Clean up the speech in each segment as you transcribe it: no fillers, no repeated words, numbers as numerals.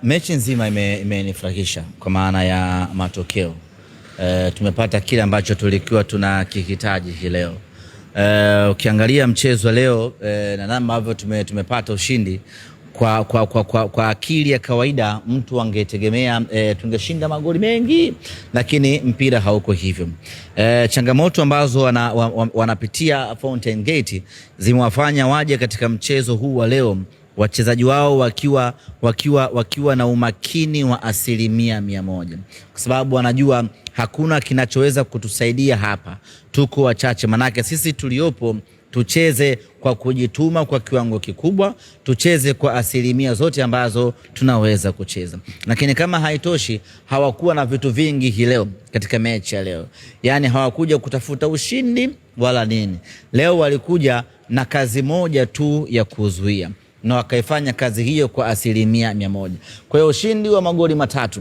Mechi nzima imenifurahisha kwa maana ya matokeo. Tumepata kile ambacho tulikuwa tunakihitaji hii leo. Ukiangalia mchezo leo na namna ambavyo tumepata ushindi kwa akili ya kawaida mtu angetegemea tungeshinda magoli mengi, lakini mpira hauko hivyo. Changamoto ambazo wanapitia Fountain Gate zimewafanya waje katika mchezo huu wa leo wachezaji wao wakiwa na umakini wa 100%, kwa sababu wanajua hakuna kinachoweza kutusaidia hapa, tuko wachache. Manake sisi tuliopo tucheze kwa kujituma kwa kiwango kikubwa, tucheze kwa 100% zote ambazo tunaweza kucheza. Lakini kama haitoshi, hawakuwa na vitu vingi hii leo katika mechi ya leo. Yani hawakuja kutafuta ushindi wala nini. Leo walikuja na kazi moja tu ya kuzuia, na wakaifanya kazi hiyo kwa 100%. Kwa hiyo ushindi wa magoli 3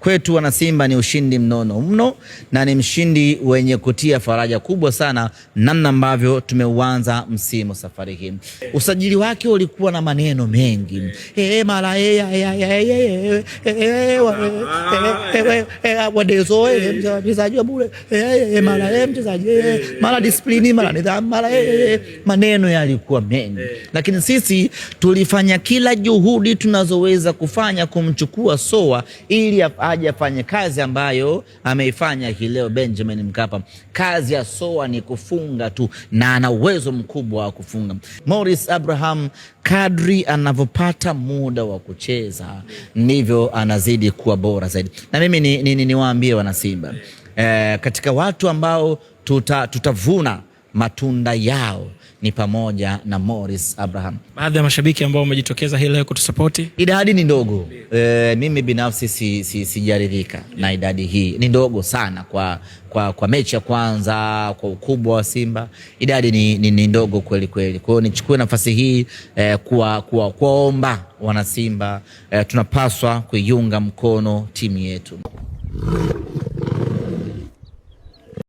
kwetu wana Simba ni ushindi mnono mno, na ni mshindi wenye kutia faraja kubwa sana namna ambavyo tumeuanza msimu safari hii. Usajili wake ulikuwa na maneno mengi. Mara wadezo mchezaji wa bure, mara mchezaji, mara disiplini, mara nidhamu, mara maneno yalikuwa mengi. Lakini sisi tulifanya kila juhudi tunazoweza kufanya kumchukua Soa ili aje afanye kazi ambayo ameifanya hii leo Benjamin Mkapa. Kazi ya Soa ni kufunga tu, na ana uwezo mkubwa wa kufunga. Morris Abraham kadri anavyopata muda wa kucheza ndivyo anazidi kuwa bora zaidi. Na mimi niwaambie wana Simba, katika watu ambao tutavuna matunda yao ni pamoja na Morris Abraham. Baadhi ya mashabiki ambao wamejitokeza hii leo kutusapoti, idadi ni ndogo. Mimi binafsi sijaridhika na idadi hii. Ni ndogo sana kwa mechi ya kwanza, kwa ukubwa wa Simba. Idadi ni ndogo kweli kweli. Kwa hiyo nichukue nafasi hii kuwaomba wana Simba, tunapaswa kuiunga mkono timu yetu.